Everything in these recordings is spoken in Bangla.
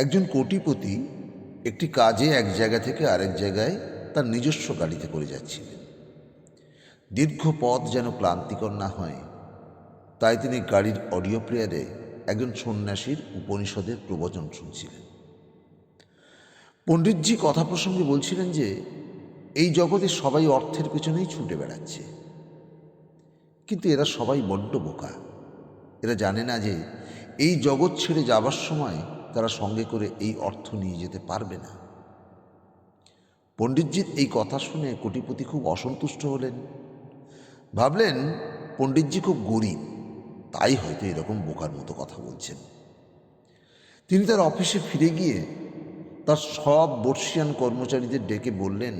একজন কোটিপতি একটি কাজে এক জায়গা থেকে আরেক জায়গায় তার নিজস্ব গাড়িতে করে যাচ্ছিলেন। দীর্ঘ পথ যেন ক্লান্তিকর না হয়, তাই তিনি গাড়ির অডিও প্লেয়ারে একজন সন্ন্যাসীর উপনিষদের প্রবচন শুনছিলেন। পণ্ডিতজি কথা প্রসঙ্গে বলছিলেন যে এই জগতে সবাই অর্থের পেছনেই ছুটে বেড়াচ্ছে, কিন্তু এরা সবাই বড্ড বোকা। এরা জানে না যে এই জগৎ ছেড়ে যাবার সময় তারা সঙ্গে করে এই অর্থ নিয়ে যেতে পারবে না। পণ্ডিতজির এই কথা শুনে কোটিপতি খুব অসন্তুষ্ট হলেন। ভাবলেন পণ্ডিতজি খুব গরিব, তাই হয়তো এরকম বোকার মতো কথা বলছেন। তিনি তার অফিসে ফিরে গিয়ে তার সব বর্ষিয়ান কর্মচারীদের ডেকে বললেন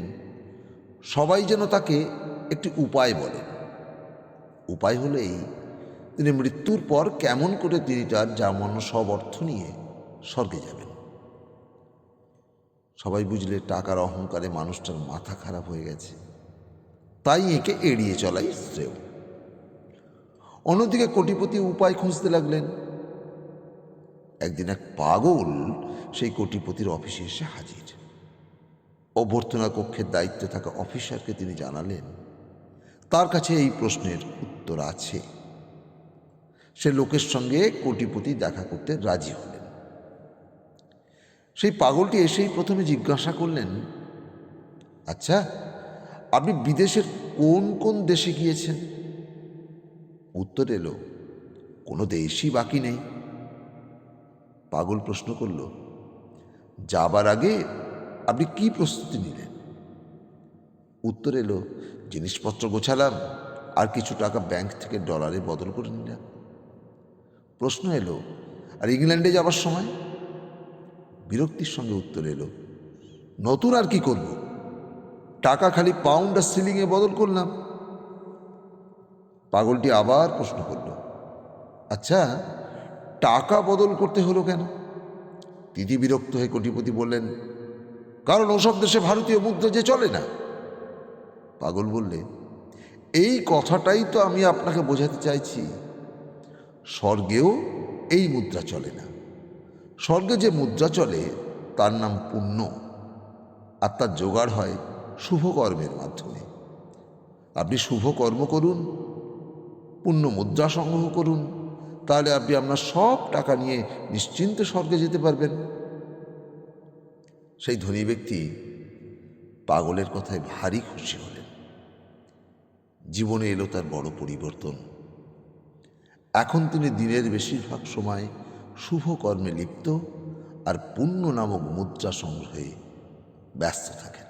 সবাই যেন তাকে একটি উপায় বলেন। উপায় হলো এই, তিনি মৃত্যুর পর কেমন করে তিনি তার জমানো সব অর্থ নিয়ে স্বর্গে যাবেন। সবাই বুঝলে টাকার অহংকারে মানুষটার মাথা খারাপ হয়ে গেছে, তাই একে এড়িয়ে চলাই শ্রেয়। অন্যদিকে কোটিপতি উপায় খুঁজতে লাগলেন। একদিন এক পাগল সেই কোটিপতির অফিসে এসে হাজির। অভ্যর্থনা কক্ষের দায়িত্বে থাকা অফিসারকে তিনি জানালেন তার কাছে এই প্রশ্নের উত্তর আছে। সে লোকের সঙ্গে কোটিপতি দেখা করতে রাজি হলেন। সেই পাগলটি এসেই প্রথমে জিজ্ঞাসা করলেন, আচ্ছা, আপনি বিদেশের কোন কোন দেশে গিয়েছেন? উত্তর এলো, কোনো দেশই বাকি নেই। পাগল প্রশ্ন করল, যাবার আগে আপনি কি প্রস্তুতি নিলেন? উত্তর এলো, জিনিসপত্র গোছালাম আর কিছু টাকা ব্যাংক থেকে ডলারে বদল করে নিলাম। প্রশ্ন এলো, আর ইংল্যান্ডে যাবার সময়? বিরক্তির সঙ্গে উত্তর এলো, নতুন আর কি করব, টাকা খালি পাউন্ড আর সিলিংয়ে বদল করলাম। পাগলটি আবার প্রশ্ন করল, আচ্ছা, টাকা বদল করতে হলো কেন? তিনি বিরক্ত হয়ে কোটিপতি বললেন, কারণ ওসব দেশে ভারতীয় মুদ্রা যে চলে না। পাগল বললে, এই কথাটাই তো আমি আপনাকে বোঝাতে চাইছি। স্বর্গেও এই মুদ্রা চলে না। স্বর্গে যে মুদ্রা চলে তার নাম পুণ্য, আর তার জোগাড় হয় শুভ কর্মের মাধ্যমে। আপনি শুভ কর্ম করুন, পুণ্য মুদ্রা সংগ্রহ করুন, তাহলে আপনি আপনার সব টাকা নিয়ে নিশ্চিন্তে স্বর্গে যেতে পারবেন। সেই ধনী ব্যক্তি পাগলের কথায় ভারী খুশি হলেন। জীবনে এলো তার বড় পরিবর্তন। এখন তিনি দিনের বেশিরভাগ সময় শুভ কর্মে লিপ্ত আর পুণ্য নামক মুদ্রা সংগ্রহে ব্যস্ত থাকেন।